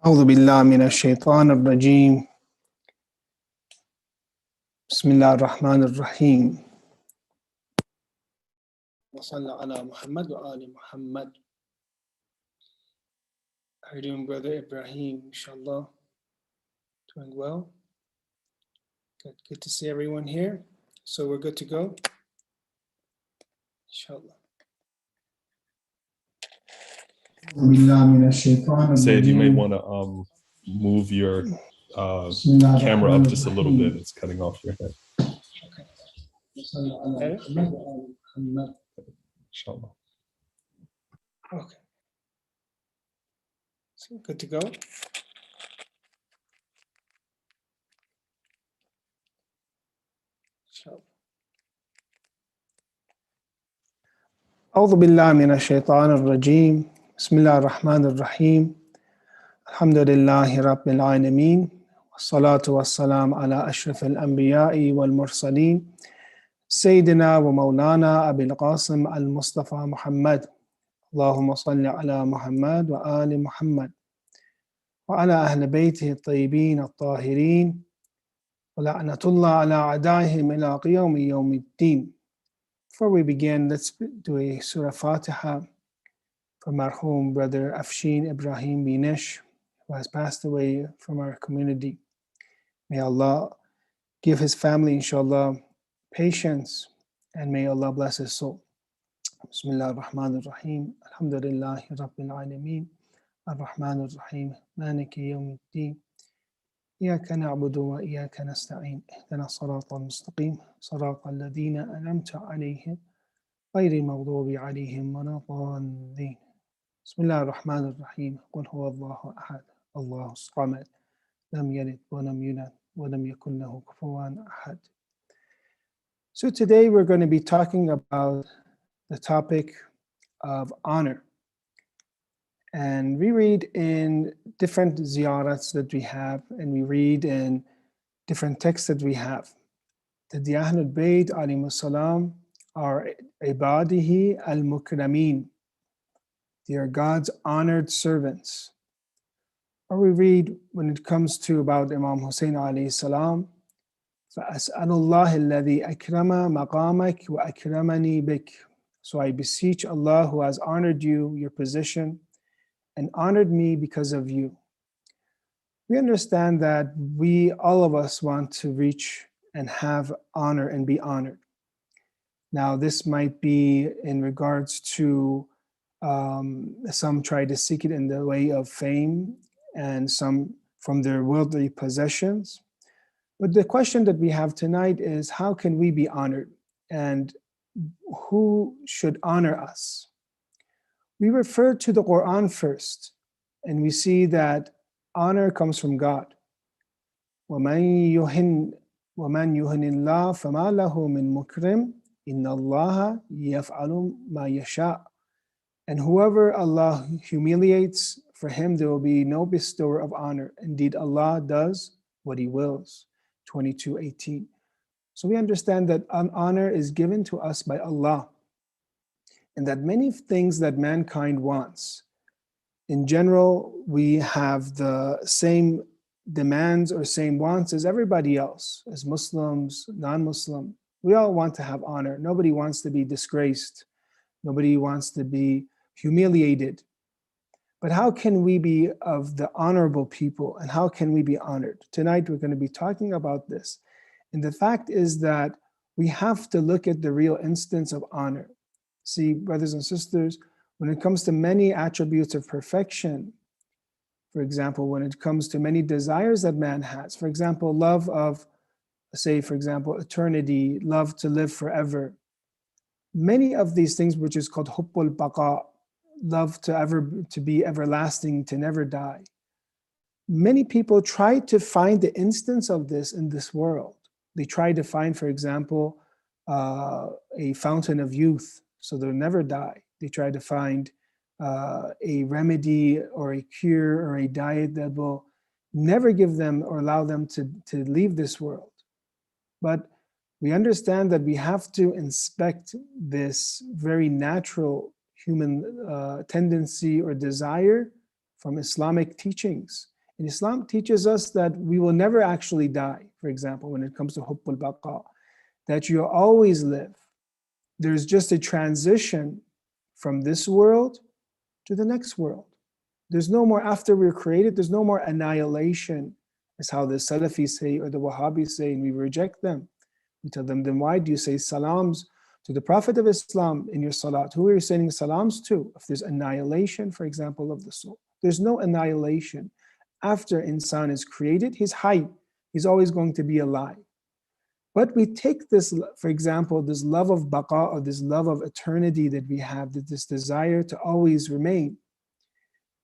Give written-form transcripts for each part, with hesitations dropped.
أعوذ بالله من الشيطان الرجيم بسم الله الرحمن الرحيم وصلى على محمد وآل Muhammad. How are you doing, Brother Ibrahim? Inshallah. Doing well. Good to see everyone here. So we're good to go. Inshallah. Seyed, you may want to move your camera up just a little bit. It's cutting off your head. Okay. Inshallah. Okay. So good to go. Inshallah. أعوذ بالله من الشيطان الرجيم بسم الله الرحمن الرحيم الحمد لله رب العالمين والصلاة والسلام على أشرف الأنبياء والمرسلين سيدنا ومولانا أبي القاسم المصطفى محمد اللهم صل على محمد وآل محمد وعلى أهل بيته الطيبين الطاهرين ولعنة الله على أعدائهم إلى قيام يوم الدين. Before we begin, let's do a Surah Fatiha for marhum brother Afshin Ibrahim Binish, who has passed away from our community. May Allah give his family, inshallah, patience, and may Allah bless his soul. Bismillah ar-Rahman ar-Rahim. Alhamdulillahi Rabbil Alameen. Ar-Rahman ar-Rahim. Maliki yawmiddin. إياك نعبد وإياك نستعين اهدنا الصراط المستقيم صراط الذين أنعمت عليهم غير المغضوب عليهم ولا الضالين. بسم الله الرحمن الرحيم. قل هو الله أحد الله الصمد لم يلد ولم يولد ولم يكن له كفوا أحد. So today we're going to be talking about the topic of honor. And we read in different ziyarats that we have, and we read in different texts that we have, that the Ahlul Bayt alayhimus salam are ibadihi al-mukrameen. They are God's honored servants. Or we read when it comes to about Imam Hussein alayhi salam, فَأَسْأَلُ اللَّهِ الَّذِي أَكْرَمَ مَقَامَكَ وَأَكْرَمَنِي بِكَ. So I beseech Allah who has honored you, your position, and honored me because of you. We understand that all of us want to reach and have honor and be honored. Now, this might be in regards to some try to seek it in the way of fame and some from their worldly possessions. But the question that we have tonight is, how can we be honored and who should honor us? We refer to the Quran first, and we see that honor comes from God. وَمَنْ يُهِنْ اللَّهَ فَمَا لَهُ مِنْ مُكْرِمٍ إِنَّ اللَّهَ يَفْعَلُ مَا يَشَاءُ. And whoever Allah humiliates, for him there will be no bestower of honor. Indeed, Allah does what He wills. 22:18. So we understand that honor is given to us by Allah, and that many things that mankind wants. In general, we have the same demands or same wants as everybody else, as Muslims, non-Muslim. We all want to have honor. Nobody wants to be disgraced. Nobody wants to be humiliated. But how can we be of the honorable people, and how can we be honored? Tonight we're going to be talking about this. And the fact is that we have to look at the real instance of honor. See, brothers and sisters, when it comes to many attributes of perfection, for example, when it comes to many desires that man has, for example, love of, say, for example, eternity, love to live forever, many of these things, which is called hubbul baqa, love to be everlasting, to never die. Many people try to find the instance of this in this world. They try to find, for example, a fountain of youth, so they'll never die. They try to find a remedy or a cure or a diet that will never give them or allow them to leave this world. But we understand that we have to inspect this very natural human tendency or desire from Islamic teachings. And Islam teaches us that we will never actually die, for example, when it comes to hubbul baqa, that you'll always live. There's just a transition from this world to the next world. There's no more, after we're created, there's no more annihilation, is how the Salafis say or the Wahhabis say, and we reject them. We tell them, then why do you say salams to the Prophet of Islam in your salat? Who are you sending salams to? If there's annihilation, for example, of the soul. There's no annihilation. After insan is created, he's hayy. He's always going to be alive. But we take this, for example, this love of baqa, or this love of eternity that we have, this desire to always remain.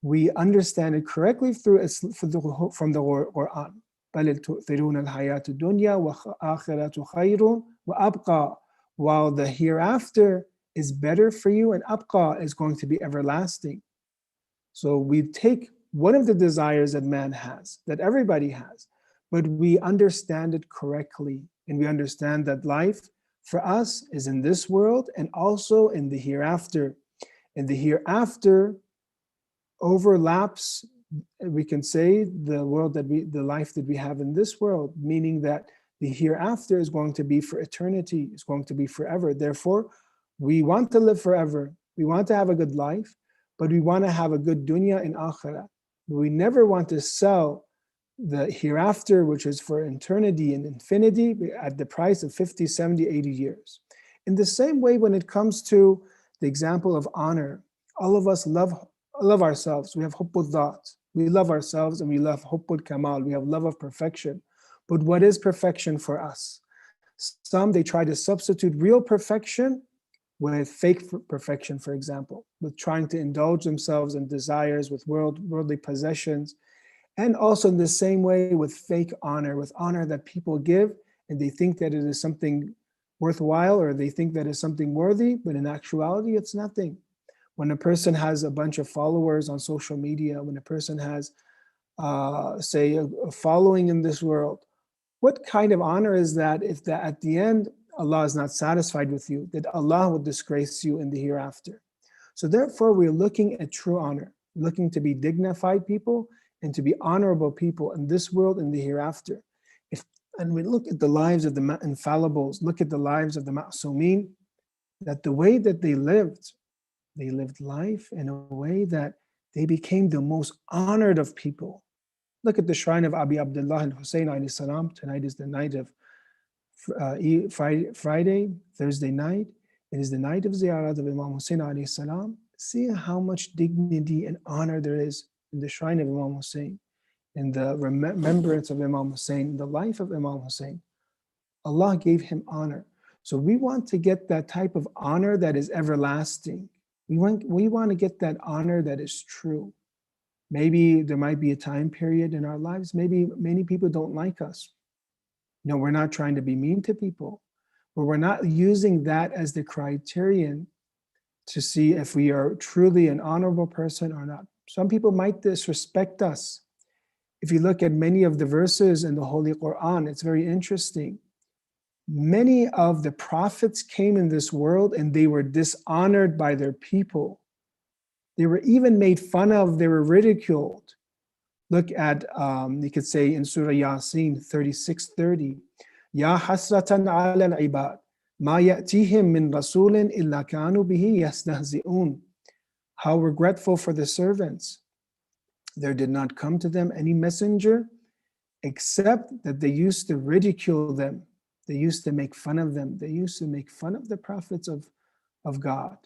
We understand it correctly from the Quran. بَلِ تُؤْثِرُونَ الْحَيَاةُ الدُّنْيَا وَآخِرَةُ خَيْرٌ وَأَبْقَى. While the hereafter is better for you, and abqa is going to be everlasting. So we take one of the desires that man has, that everybody has, but we understand it correctly. And we understand that life for us is in this world and also in the hereafter. And the hereafter overlaps, we can say, the life that we have in this world, meaning that the hereafter is going to be for eternity, it's going to be forever. Therefore, we want to live forever. We want to have a good life, but we want to have a good dunya and akhirah. We never want to sell the hereafter, which is for eternity and infinity, at the price of 50, 70, 80 years. In the same way, when it comes to the example of honor, all of us love ourselves. We have hubbul dhat. We love ourselves, and we love hubbul kamal. We have love of perfection. But what is perfection for us? Some, they try to substitute real perfection with fake perfection, for example, with trying to indulge themselves in desires, with worldly possessions. And also in the same way with fake honor, with honor that people give, and they think that it is something worthwhile, or they think that it's something worthy, but in actuality, it's nothing. When a person has a bunch of followers on social media, when a person has, say, a following in this world, what kind of honor is that if that at the end, Allah is not satisfied with you, that Allah will disgrace you in the hereafter? So therefore, we're looking at true honor, looking to be dignified people and to be honorable people in this world and the hereafter. And we look at the lives of the infallibles, look at the lives of the ma'sumin, that the way that they lived life in a way that they became the most honored of people. Look at the shrine of Abi Abdullah al-Hussein alayhi salam. Tonight is the night of Friday, Thursday night. It is the night of Ziyarat of Imam Hussein alayhi salam. See how much dignity and honor there is in the shrine of Imam Hussein, in the remembrance of Imam Hussein, in the life of Imam Hussein. Allah gave him honor. So we want to get that type of honor that is everlasting. We want to get that honor that is true. Maybe there might be a time period in our lives, maybe many people don't like us. No, we're not trying to be mean to people, but we're not using that as the criterion to see if we are truly an honorable person or not. Some people might disrespect us. If you look at many of the verses in the Holy Quran, it's very interesting. Many of the prophets came in this world and they were dishonored by their people. They were even made fun of, they were ridiculed. Look at, you could say in Surah Yasin 36:30, Ya hasratan ala al-ibad, ma ya'tihim min rasulin illa kanu bihi yastahzi'un. How regretful for the servants. There did not come to them any messenger except that they used to ridicule them. They used to make fun of them. They used to make fun of the prophets of God.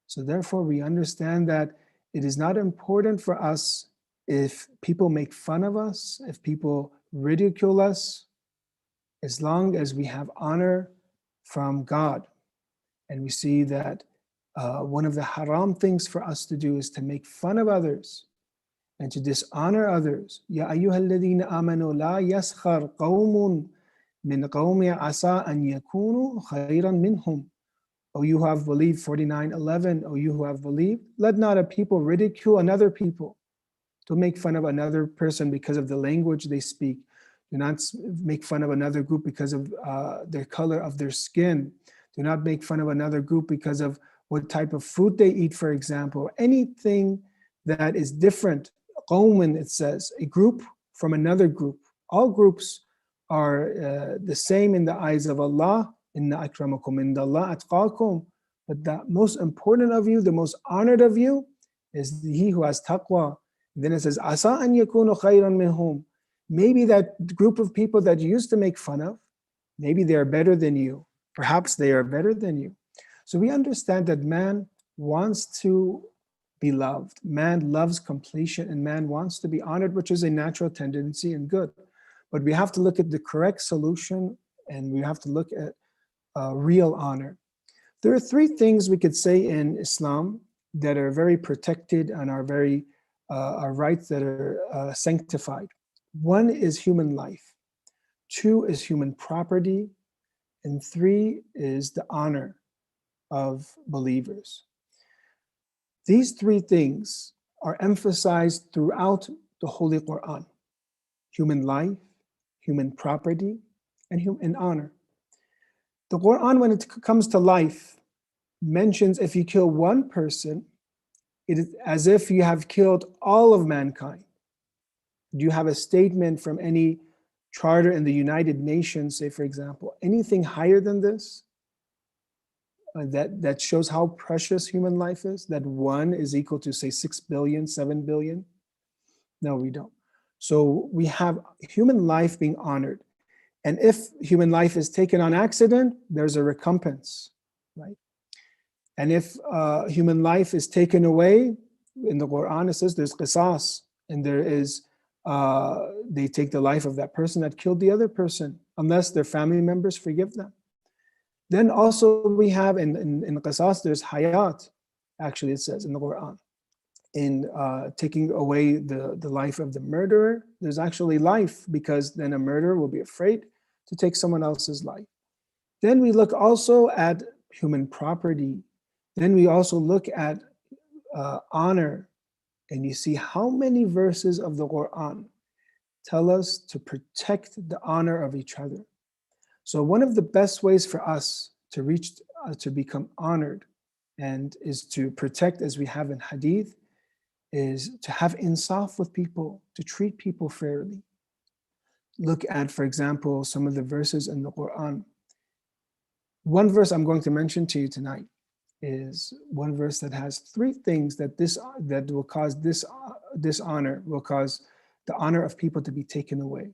So therefore, we understand that it is not important for us if people make fun of us, if people ridicule us, as long as we have honor from God. And we see that one of the haram things for us to do is to make fun of others and to dishonor others. Ya ayyuhalladhina amanu la yaskhar qawmun min qawmi asa an yakunu khayran minhum. O you who have believed, 49:11. O you who have believed, let not a people ridicule another people. Don't make fun of another person because of the language they speak. Do not make fun of another group because of their color of their skin. Do not make fun of another group because of what type of fruit they eat, for example. Anything that is different. qawmin, it says, a group from another group. All groups are the same in the eyes of Allah. Inna akramakum indallah atqakum. But the most important of you, the most honored of you, is he who has taqwa. Then it says, asa an yakunu khayran minhum. Maybe that group of people that you used to make fun of, maybe they are better than you. Perhaps they are better than you. So we understand that man wants to be loved. Man loves completion, and man wants to be honored, which is a natural tendency and good. But we have to look at the correct solution, and we have to look at real honor. There are three things we could say in Islam that are very protected and are very are rights that are sanctified. One is human life. Two is human property. And three is the honor of believers. These three things are emphasized throughout the Holy Quran: human life, human property, and honor. The Quran, when it comes to life, mentions if you kill one person, it is as if you have killed all of mankind. Do you have a statement from any charter in the United Nations, say for example, anything higher than this? That shows how precious human life is, that one is equal to, say, 6 billion, 7 billion? No, we don't. So we have human life being honored. And if human life is taken on accident, there's a recompense, right? And if human life is taken away, in the Quran it says there's qisas, and there is, they take the life of that person that killed the other person, unless their family members forgive them. Then also we have in qisas, there's hayat, actually it says in the Quran. In taking away the life of the murderer, there's actually life, because then a murderer will be afraid to take someone else's life. Then we look also at human property. Then we also look at honor. And you see how many verses of the Quran tell us to protect the honor of each other. So one of the best ways for us to reach, to become honored, and is to protect, as we have in hadith, is to have insaf with people, to treat people fairly. Look at, for example, some of the verses in the Quran. One verse I'm going to mention to you tonight is one verse that has three things that will cause dishonor, will cause the honor of people to be taken away.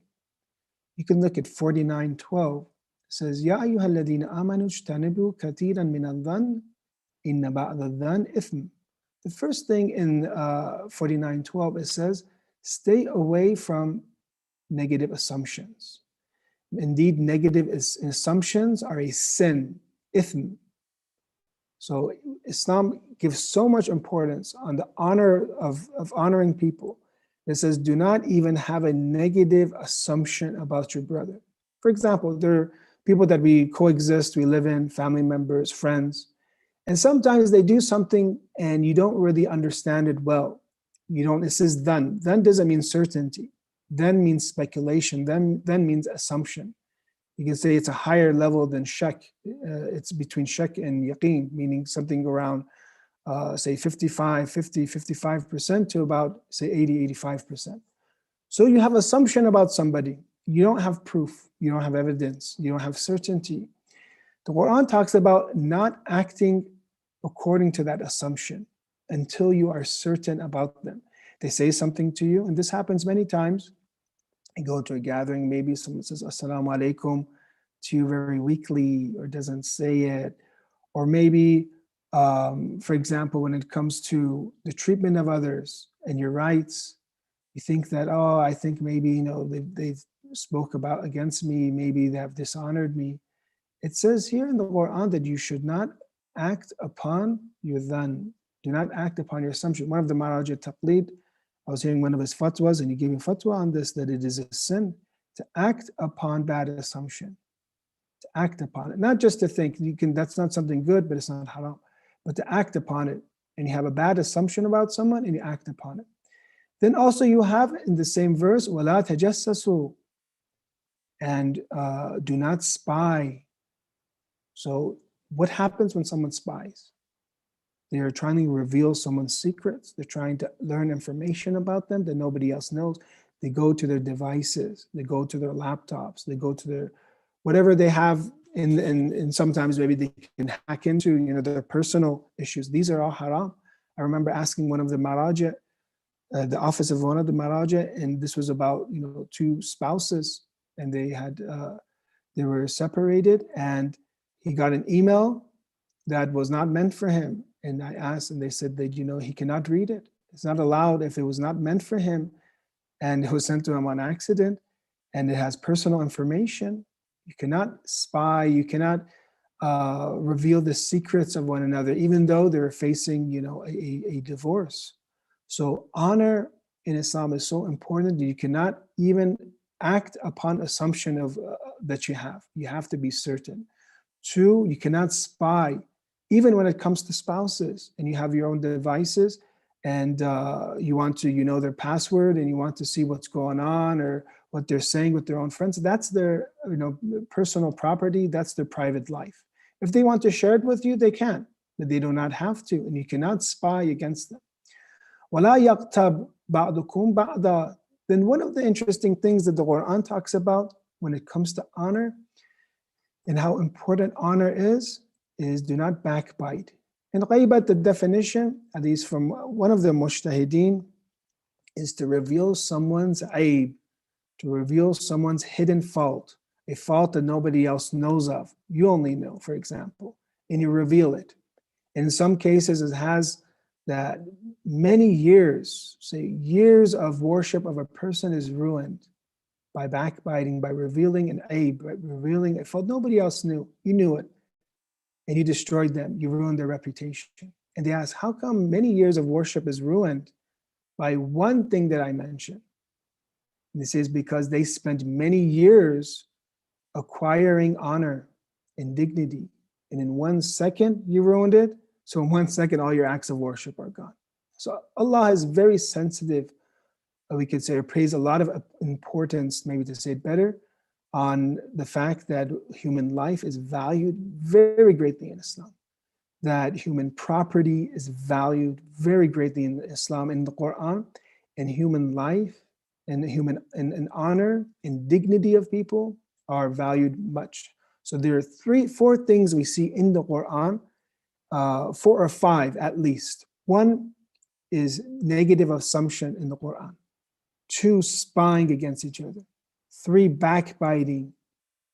You can look at 49:12. It says, Ya ayyuhalladhina amanu ijtanibu katiran min adh-dhann inna ba'da adh-dhann ithm. The first thing in 49:12, it says, stay away from negative assumptions. Indeed, negative assumptions are a sin, ithm. So Islam gives so much importance on the honor of honoring people. It says, do not even have a negative assumption about your brother. For example, there are people that we coexist, we live in, family members, friends, and sometimes they do something and you don't really understand it well. It says dhan. Dhan doesn't mean certainty. Dhan means speculation. Dhan means assumption. You can say it's a higher level than shak. It's between shak and yaqeen, meaning something around, say 55% to about, say 85%. So you have assumption about somebody. You don't have proof. You don't have evidence. You don't have certainty. The Quran talks about not acting according to that assumption until you are certain about them. They say something to you, and this happens many times. You go to a gathering, maybe someone says assalamu alaikum to you very weakly, or doesn't say it. Or maybe, for example, when it comes to the treatment of others and your rights, you think that, oh, I think maybe, they spoke about against me, maybe they have dishonored me. It says here in the Quran that you should not act upon your dhan. Do not act upon your assumption. One of the Maraj al-Taqlid, I was hearing one of his fatwas, and he gave me fatwa on this, that it is a sin to act upon bad assumption, to act upon it. Not just to think, that's not something good, but it's not haram, but to act upon it. And you have a bad assumption about someone and you act upon it. Then also you have in the same verse, وَلَا تَجَسَّسُوا, and do not spy. So what happens when someone spies? They are trying to reveal someone's secrets. They're trying to learn information about them that nobody else knows. They go to their devices. They go to their laptops. They go to their whatever they have, and sometimes maybe they can hack into, their personal issues. These are all haram. I remember asking one of the maraja, the office of one of the maraja, and this was about, two spouses, and they were separated, and he got an email that was not meant for him. And I asked, and they said that, he cannot read it. It's not allowed if it was not meant for him, and it was sent to him on accident, and it has personal information. You cannot spy, you cannot reveal the secrets of one another, even though they're facing, a divorce. So honor in Islam is so important that you cannot even act upon assumption of that you have. You have to be certain. 2, you cannot spy, even when it comes to spouses, and you have your own devices, and you want to, their password, and you want to see what's going on or what they're saying with their own friends. That's their, personal property. That's their private life. If they want to share it with you, they can, but they do not have to, and you cannot spy against them. وَلَا يَغْتَبْ بَعْضُكُمْ بَعْضًا. Then one of the interesting things that the Quran talks about when it comes to honor and how important honor is do not backbite. And ghaybat, the definition, at least from one of the mujtahideen, is to reveal someone's aib, to reveal someone's hidden fault, a fault that nobody else knows of. You only know, for example, and you reveal it. In some cases, it has that many years, say years of worship of a person is ruined by backbiting, by revealing an aib, by revealing a fault nobody else knew. You knew it, and you destroyed them. You ruined their reputation. And they ask, how come many years of worship is ruined by one thing that I mentioned? And this is because they spent many years acquiring honor and dignity. And in 1 second, you ruined it. So in 1 second, all your acts of worship are gone. So Allah is very sensitive, we could say, or pays a lot of importance, maybe to say it better, on the fact that human life is valued very greatly in Islam, that human property is valued very greatly in Islam, in the Quran, and human life and and honor and dignity of people are valued much. So there are 4 things we see in the Quran, 4 or 5 at least. 1 is negative assumption in the Quran. 2, spying against each other. 3, backbiting.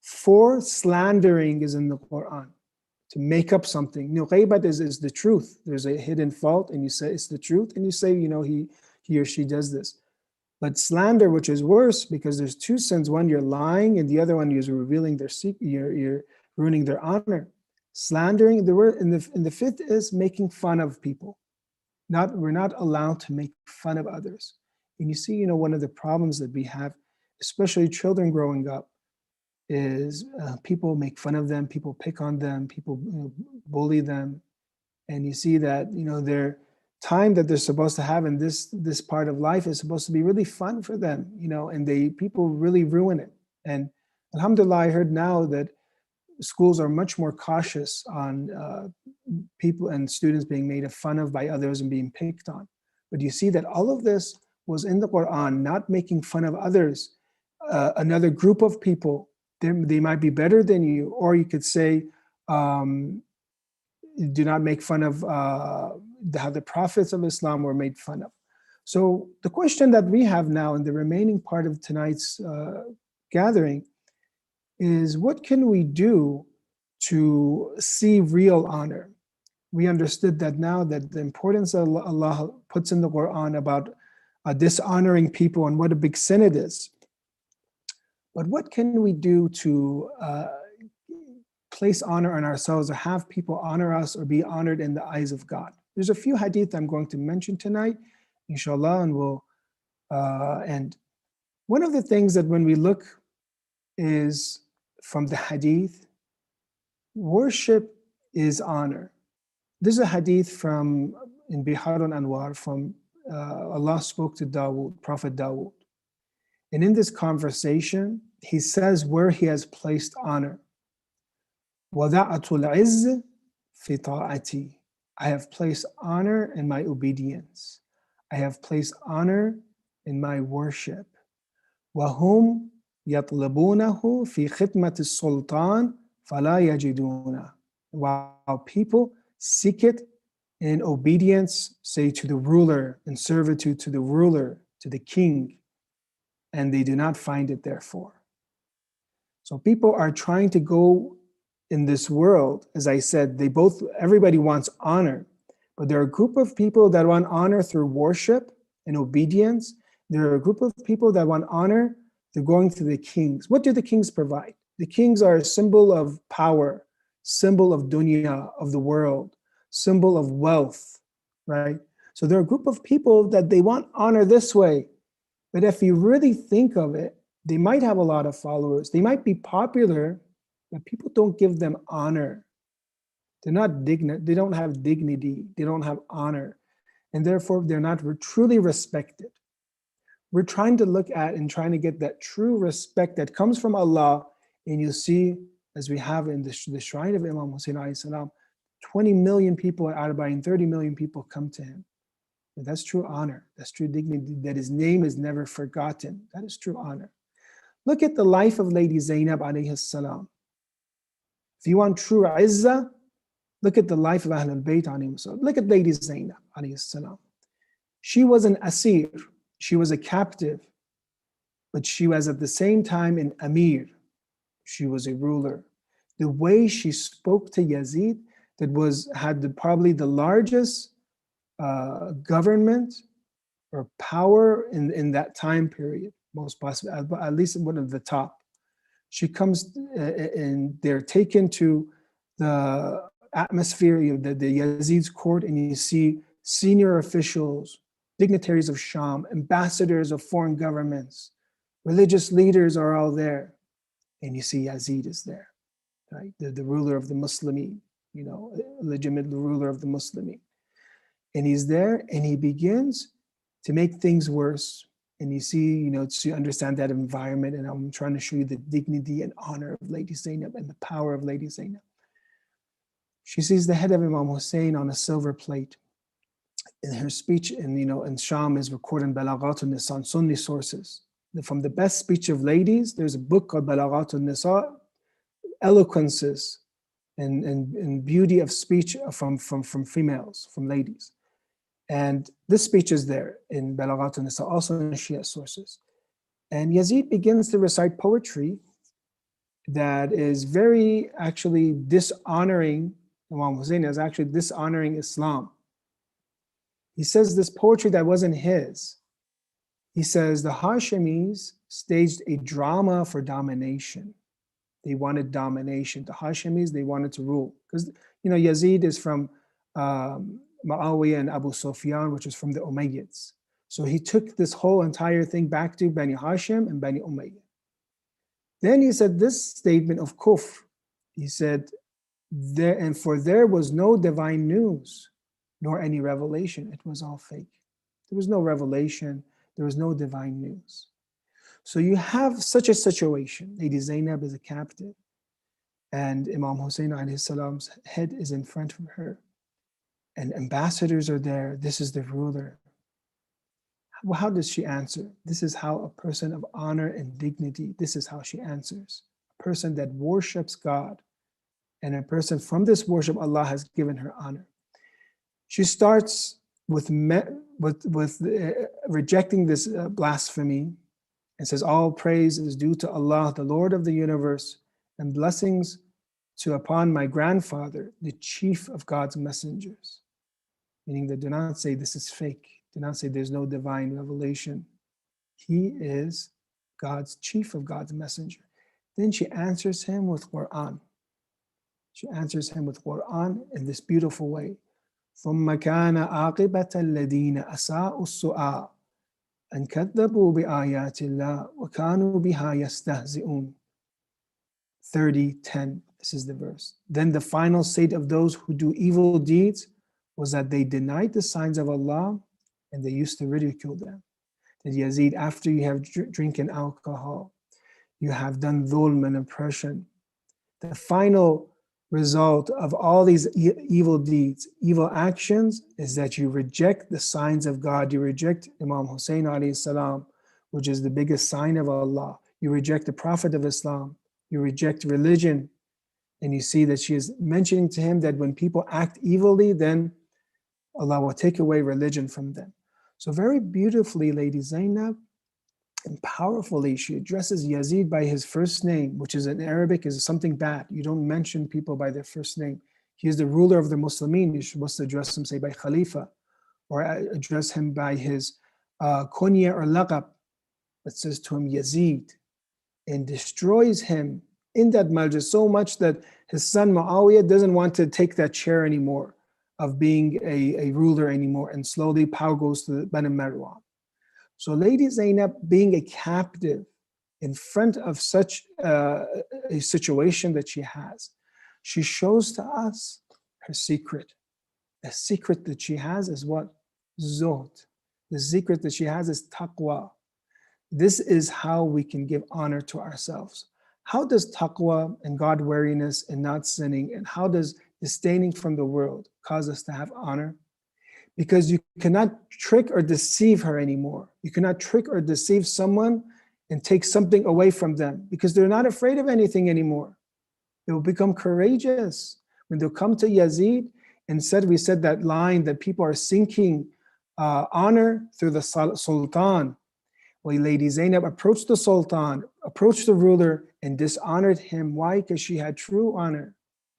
4, slandering is in the Quran, to make up something. Ghaybat is the truth. There's a hidden fault, and you say it's the truth, and you say, he or she does this. But slander, which is worse, because there's 2 sins. One, you're lying, and the other one, you're revealing their secret. You're ruining their honor. Slandering, the word in the 5th is making fun of people. We're not allowed to make fun of others. And you see, one of the problems that we have, especially children growing up, is people make fun of them, people pick on them, people bully them, and you see that their time that they're supposed to have in this part of life is supposed to be really fun for them, and people really ruin it. And alhamdulillah, I heard now that schools are much more cautious on people and students being made fun of by others and being picked on. But you see that all of this was in the Quran, not making fun of others, another group of people. They might be better than you, or you could say, do not make fun of how the prophets of Islam were made fun of. So the question that we have now in the remaining part of tonight's gathering is, what can we do to see real honor? We understood that now, that the importance that Allah puts in the Quran about dishonoring people and what a big sin it is. But what can we do to place honor on ourselves, or have people honor us, or be honored in the eyes of God? There's a few hadith I'm going to mention tonight, inshallah, and we'll end. One of the things that when we look is from the hadith, worship is honor. There's a hadith from in Bihar al-Anwar from Allah spoke to Dawood, Prophet Dawood. And in this conversation, he says where he has placed honor. وَضَعَتُ الْعِزِّ فِي طَاعَتِي. I have placed honor in my obedience. I have placed honor in my worship. وَهُمْ يَطْلِبُونَهُ فِي خِدْمَةِ السُّلْطَانِ فَلَا يَجِدُونَ. While people seek it in obedience, say to the ruler, in servitude to the ruler, to the king, and they do not find it therefore. So people are trying to go in this world, as I said, everybody wants honor, but there are a group of people that want honor through worship and obedience. There are a group of people that want honor through going to the kings. What do the kings provide? The kings are a symbol of power, symbol of dunya, of the world, symbol of wealth, right? So there are a group of people that they want honor this way. But if you really think of it, they might have a lot of followers. They might be popular, but people don't give them honor. They're not dignity. They don't have dignity. They don't have honor. And therefore, they're not truly respected. We're trying to look at and trying to get that true respect that comes from Allah. And you see, as we have in the shrine of Imam Hussein alayhi salam, 20 million people at Arabai and 30 million people come to him. And that's true honor. That's true dignity, that his name is never forgotten. That is true honor. Look at the life of Lady Zainab alayhi salam. If you want true izzah, look at the life of Ahlul Bayt alayhi salam. Look at Lady Zainab alayhi salam. She was an asir. She was a captive, but she was at the same time an amir. She was a ruler. The way she spoke to Yazid, had probably the largest government or power in that time period, most possibly, at least one of the top. She comes and they're taken to the atmosphere of the Yazid's court, and you see senior officials, dignitaries of Sham, ambassadors of foreign governments, religious leaders are all there. And you see Yazid is there, right? The ruler of the Muslimin, legitimate ruler of the Muslimin. And he's there and he begins to make things worse. And you see, to understand that environment, and I'm trying to show you the dignity and honor of Lady Zainab and the power of Lady Zainab. She sees the head of Imam Hussein on a silver plate. In her speech, in Sham is recorded in Balaghatun Nisa on Sunni sources. From the best speech of ladies, there's a book called Balaghatun Nisa, eloquences and beauty of speech from females, from ladies. And this speech is there in Balaghatun Nisa, also in Shia sources. And Yazid begins to recite poetry that is very actually dishonoring. Imam Hussein is actually dishonoring Islam. He says this poetry that wasn't his. He says the Hashemis staged a drama for domination. They wanted domination. The Hashemis, they wanted to rule. Because, Yazid is from Muawiyah and Abu Sufyan, which is from the Umayyads. So he took this whole entire thing back to Bani Hashim and Bani Umayyah. Then he said this statement of kufr. He said, there was no divine news, nor any revelation. It was all fake. There was no revelation. There was no divine news. So you have such a situation. Lady Zainab is a captive, and Imam Hussein alayhi salam's head is in front of her, and ambassadors are there. This is the ruler. Well, how does she answer? This is how a person of honor and dignity, this is how she answers. A person that worships God, and a person from this worship, Allah has given her honor. She starts with rejecting this blasphemy, and says, all praise is due to Allah, the Lord of the universe, and blessings upon my grandfather, the chief of God's messengers. Meaning that do not say this is fake. Do not say there's no divine revelation. He is God's chief of God's messenger. Then she answers him with Quran. She answers him with Quran in this beautiful way. ثُمَّ كَانَ عَاقِبَةَ الَّذِينَ أَسَاءُوا السُّؤَالَ أَنْ كَذَّبُوا بِآيَاتِ اللَّهِ وَكَانُوا بِهَا يَسْتَهْزِئُونَ. 30:10. This is the verse. Then the final state of those who do evil deeds was that they denied the signs of Allah and they used to ridicule them. That Yazid, after you have drinking alcohol, you have done dhulm and oppression, the final result of all these evil deeds, evil actions, is that you reject the signs of God. You reject Imam Hussein alayhi salam, which is the biggest sign of Allah. You reject the Prophet of Islam. You reject religion. And you see that she is mentioning to him that when people act evilly, then Allah will take away religion from them. So very beautifully, Lady Zainab, and powerfully, she addresses Yazid by his first name, which is in Arabic is something bad. You don't mention people by their first name. He is the ruler of the Muslimin. You're supposed to address him, say, by Khalifa, or address him by his kunya or laqab. It says to him Yazid, and destroys him in that majlis so much that his son Muawiyah doesn't want to take that chair anymore of being a ruler anymore, and slowly power goes to Bani Marwan. So Lady Zainab, being a captive in front of such a situation that she has, she shows to us her secret. The secret that she has is what? Zuhd. The secret that she has is taqwa. This is how we can give honor to ourselves. How does taqwa and God-wariness and not sinning, and how does disdaining from the world cause us to have honor? Because you cannot trick or deceive her anymore. You cannot trick or deceive someone and take something away from them, because they're not afraid of anything anymore. They will become courageous. When they'll come to Yazid, and we said that line that people are seeking honor through the Sultan. Well, Lady Zainab approached the Sultan, approached the ruler, and dishonored him. Why? Because she had true honor.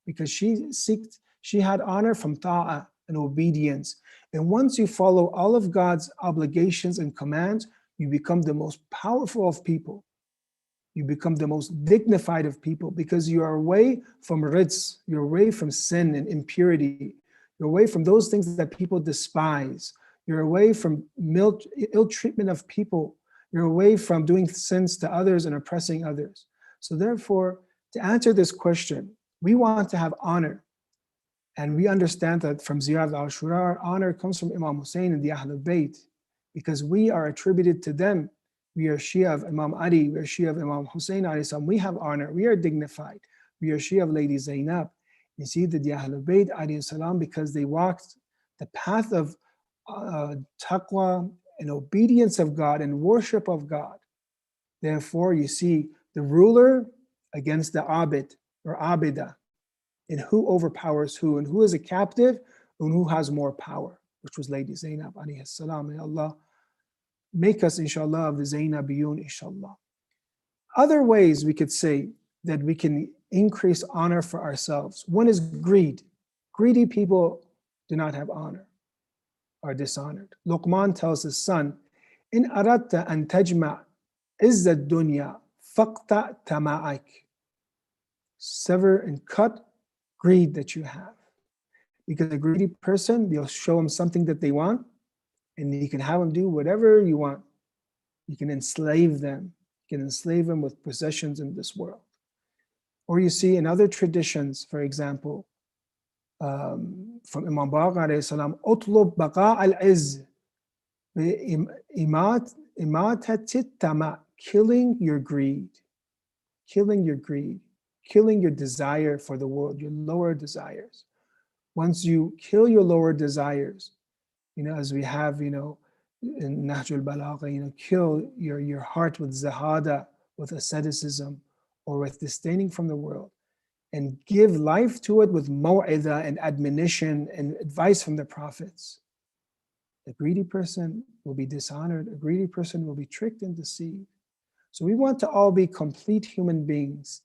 Because she had honor from ta'ah and obedience. And once you follow all of God's obligations and commands, you become the most powerful of people. You become the most dignified of people, because you are away from rijs, you're away from sin and impurity. You're away from those things that people despise. You're away from ill treatment of people. You're away from doing sins to others and oppressing others. So therefore, to answer this question, we want to have honor. And we understand that from Ziyarat al-Ashura, our honor comes from Imam Hussein and the Ahlul Bayt, because we are attributed to them. We are Shia of Imam Ali, we are Shia of Imam Hussein alayhi salam. We have honor, we are dignified. We are Shia of Lady Zainab. You see that the Ahlul Bayt alayhi salam, because they walked the path of taqwa and obedience of God and worship of God. Therefore, you see the ruler against the abid or abida, and who overpowers who, and who is a captive, and who has more power, which was Lady Zainab alayhi salam. May Allah make us, inshallah, of the Zainabiyun, inshallah. Other ways we could say that we can increase honor for ourselves. One is greed. Greedy people do not have honor, are dishonored. Luqman tells his son, In aratta an tajma' izza dunya faqta tama'ak. Sever and cut greed that you have. Because a greedy person, they'll show them something that they want, and you can have them do whatever you want. You can enslave them. You can enslave them with possessions in this world. Or you see in other traditions, for example, from Imam Baqir alayhi salam, utlub baqa al-izz, imatatit tama, killing your greed, killing your desire for the world, your lower desires. Once you kill your lower desires, as we have, in Nahjul Balagha, kill your heart with zahada, with asceticism, or with disdaining from the world, and give life to it with maw'idah and admonition and advice from the prophets. A greedy person will be dishonored. A greedy person will be tricked and deceived. So we want to all be complete human beings.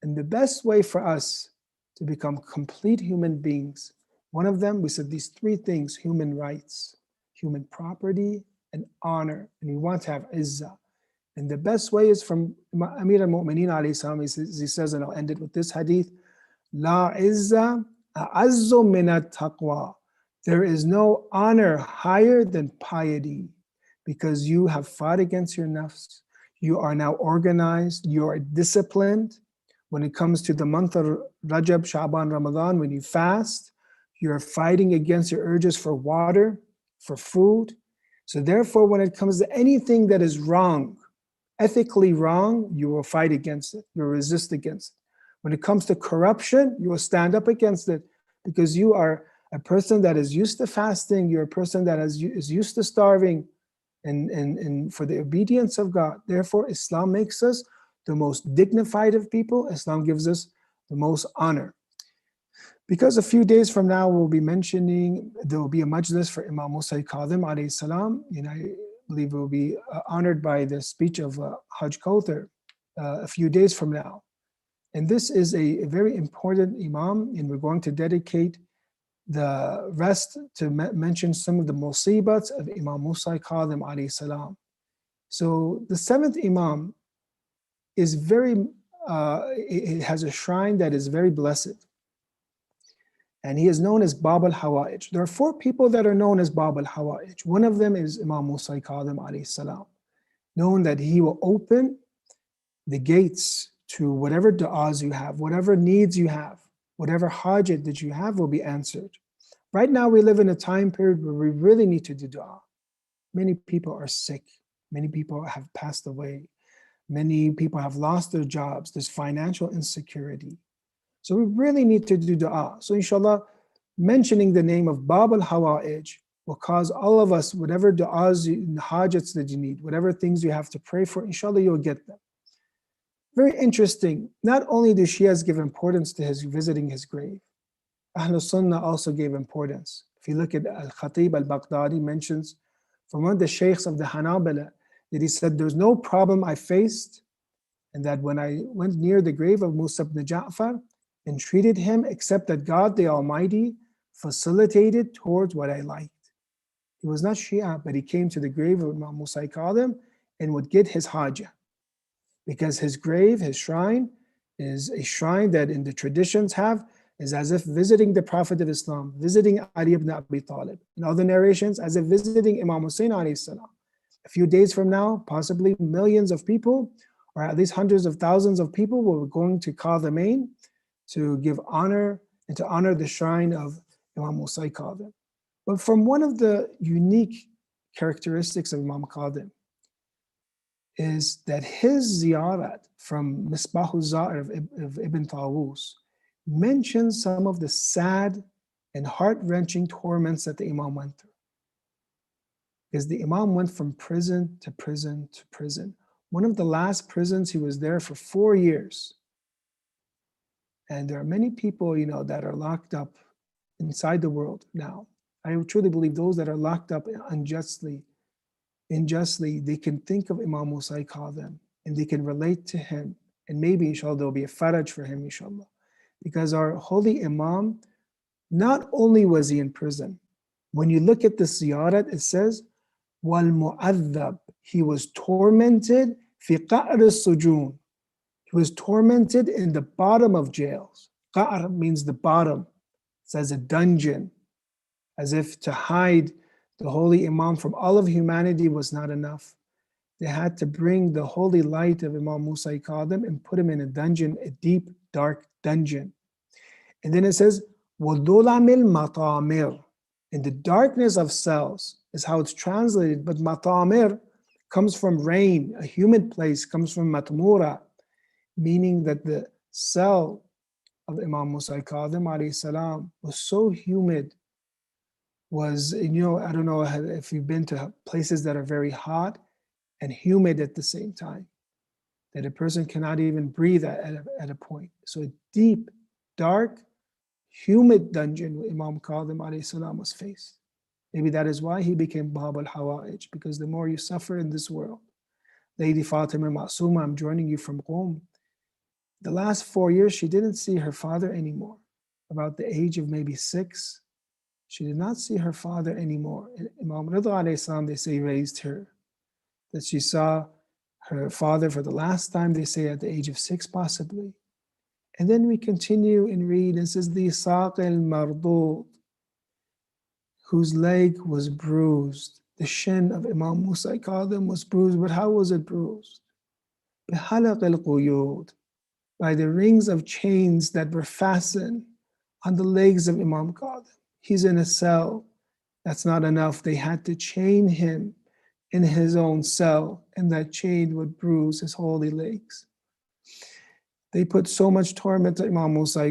And the best way for us to become complete human beings, one of them, we said these three things: human rights, human property, and honor. And we want to have izzah. And the best way is from Amir al-Mu'mineen alayhi salam. He says, and I'll end it with this hadith, La izza a'azzu min at-taqwa. There is no honor higher than piety, because you have fought against your nafs. You are now organized. You are disciplined. When it comes to the month of Rajab, Sha'ban, Ramadan, when you fast, you're fighting against your urges for water, for food. So therefore, when it comes to anything that is wrong, ethically wrong, you will fight against it. You'll resist against it. When it comes to corruption, you will stand up against it because you are a person that is used to fasting. You're a person that is used to starving and for the obedience of God. Therefore, Islam makes us the most dignified of people. Islam gives us the most honor. Because a few days from now, we'll be mentioning, there will be a majlis for Imam Musa Kadhim alayhi salam. I believe we'll be honored by the speech of Hajj Kauthar a few days from now. And this is a very important Imam, and we're going to dedicate the rest to mention some of the musibats of Imam Musa Kadhim alayhi salam. So the seventh Imam is it has a shrine that is very blessed. And he is known as Bab al-Hawa'ij. There are 4 people that are known as Bab al-Hawa'ij. One of them is Imam Musa Kadhim alayhi salam, known that he will open the gates to whatever du'as you have, whatever needs you have, whatever hajat that you have will be answered. Right now we live in a time period where we really need to do du'a. Many people are sick. Many people have passed away. Many people have lost their jobs. There's financial insecurity. So we really need to do dua. So inshallah, mentioning the name of Bab al-Hawa'ij will cause all of us, whatever du'as and hajats that you need, whatever things you have to pray for, inshallah you'll get them. Very interesting. Not only do Shias give importance to his visiting his grave, Ahlul Sunnah also gave importance. If you look at Al-Khatib al-Baghdadi mentions from one of the sheikhs of the Hanabala that he said, there's no problem I faced, and that when I went near the grave of Musa ibn Ja'far, and treated him, except that God the Almighty facilitated towards what I liked. He was not Shia, but he came to the grave of Imam Musa Kadhim and would get his hajjah. Because his grave, his shrine, is a shrine that in the traditions is as if visiting the Prophet of Islam, visiting Ali ibn Abi Talib. In other narrations, as if visiting Imam Hussein alayhi salam. A few days from now, possibly millions of people, or at least hundreds of thousands of people, were going to Kadhimain to give honor and to honor the shrine of Imam Musa Kadhim. But from one of the unique characteristics of Imam Kadhim is that his ziyarat from Misbah al-Za'ir of Ibn Tawus mentions some of the sad and heart-wrenching torments that the Imam went through. Because the Imam went from prison to prison to prison. One of the last prisons, he was there for 4 years. And there are many people, that are locked up inside the world now. I truly believe those that are locked up unjustly, they can think of Imam Musa Kadhim and they can relate to him. And maybe, inshallah, there'll be a faraj for him, inshallah. Because our holy Imam, not only was he in prison, when you look at the ziyarat, it says, wal mu'adhab, he was tormented fi qa'r as-sujun. He was tormented in the bottom of jails. Qa'r means the bottom. It says a dungeon, as if to hide the holy Imam from all of humanity was not enough. They had to bring the holy light of Imam Musa Kadhim and put him in a dungeon, a deep, dark dungeon. And then it says, وَظُلَمِ الْمَطَامِرِ, in the darkness of cells is how it's translated, but matamir comes from rain, a humid place comes from matmura, meaning that the cell of Imam Musa Kadhim alayhi salam was so humid, I don't know if you've been to places that are very hot and humid at the same time, that a person cannot even breathe at a point. So a deep, dark, humid dungeon Imam Kadhim alayhi salam was faced. Maybe that is why he became Bab al-Hawa'ij, because the more you suffer in this world. Lady Fatima Ma'suma, I'm joining you from Qom. The last 4 years, she didn't see her father anymore. About the age of maybe 6, she did not see her father anymore. Imam Rida alayhi salam, they say, raised her. That she saw her father for the last time, they say at the age of 6 possibly. And then we continue and read, and it says, the Saq al-Mardud, whose leg was bruised. The shin of Imam Musa Kadhim was bruised, but how was it bruised? بِحَلَقِ الْقُيُودِ, by the rings of chains that were fastened on the legs of Imam Kadhim. He's in a cell. That's not enough. They had to chain him in his own cell, and that chain would bruise his holy legs. They put so much torment to Imam Musa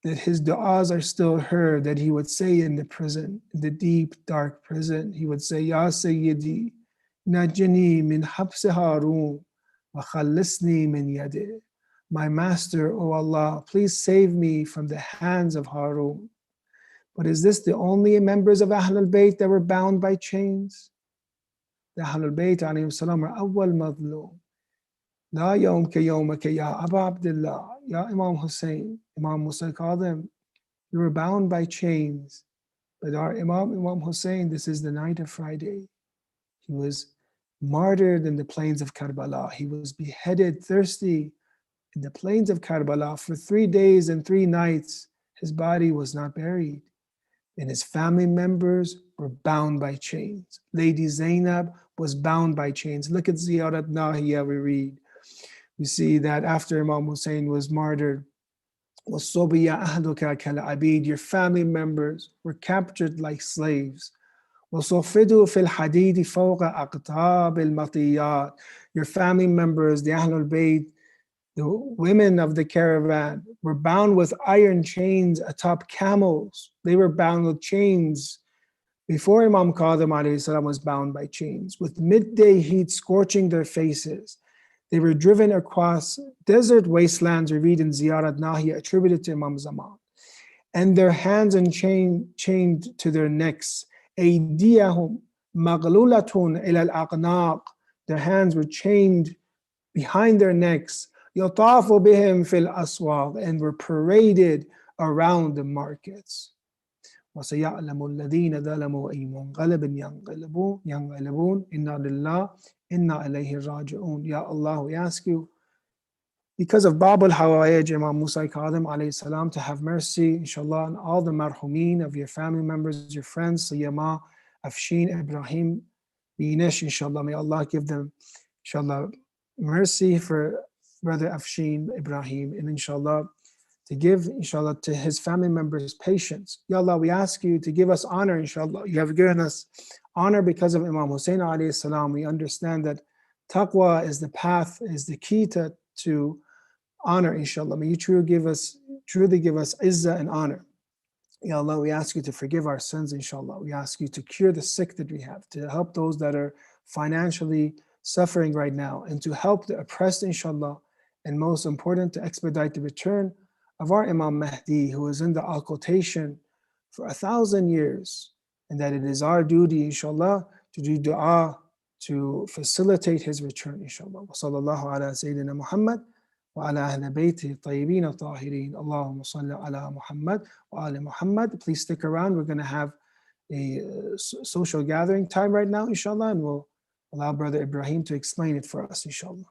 that his du'as are still heard, that he would say in the prison, in the deep, dark prison, he would say, Ya Sayyidi, najini min habs Harun, wa khallisni min yadih. My master, O Allah, please save me from the hands of Harun. But is this the only members of Ahlul Bayt that were bound by chains? The Ahlul Bayt alayhim salam are awwal madlum. La yawm ka yawmaka ya Aba Abdullah, ya Imam Hussein. Imam Musa called them, you were bound by chains. But our Imam Hussein, this is the night of Friday. He was martyred in the plains of Karbala. He was beheaded thirsty in the plains of Karbala for 3 days and 3 nights. His body was not buried. And his family members were bound by chains. Lady Zainab was bound by chains. Look at Ziyarat Nahiya, we read. We see that after Imam Hussein was martyred, your family members were captured like slaves. Your family members, the Ahlul Bayt, the women of the caravan, were bound with iron chains atop camels. They were bound with chains before Imam Qadim alayhi salam was bound by chains, with midday heat scorching their faces. They were driven across desert wastelands, we read in Ziyarat Nahiya, attributed to Imam Zaman. And their hands chained to their necks. أَيْدِيَهُمْ مَغْلُولَةٌ إِلَى الْأَقْنَاقِ. Their hands were chained behind their necks. يُطَافُ بِهِمْ فِي الْأَسْوَاقِ. And were paraded around the markets. وَسَيَعْلَمُ الَّذِينَ ظَلَمُوا أَيُّ مُنْقَلَبٍ يَنْقَلِبُونَ إِنَّا لِلَّهِ إِنَّا إِلَيْهِ رَاجِعُونَ. Ya Allah, we ask you, because of Bab al-Hawa'ij, Imam Musa Qadim alayhi salam, to have mercy, inshallah, on all the marhumeen of your family members, your friends, Sayyama, Afshin, Ibrahim, Binish, inshallah. May Allah give them, inshallah, mercy for Brother Afshin, Ibrahim, and inshallah, to give, inshallah, to his family members patience. Ya Allah, we ask you to give us honor, inshallah. You have given us honor because of Imam Hussein alayhi salam. We understand that taqwa is the path, is the key to honor, inshallah. May you truly give us izzah and honor. Ya Allah, we ask you to forgive our sins, inshallah. We ask you to cure the sick that we have, to help those that are financially suffering right now, and to help the oppressed, inshallah. And most important, to expedite the return of our Imam Mahdi, who is in the occultation for 1,000 years, and that it is our duty, inshallah, to do dua to facilitate his return, inshallah. Wa sallallahu ala Sayyidina Muhammad wa ala ahli bayti tayyibin tahirin. Allahumma salli ala Muhammad wa ali Muhammad. Please stick around. We're going to have a social gathering time right now, inshallah, and we'll allow Brother Ibrahim to explain it for us, inshallah.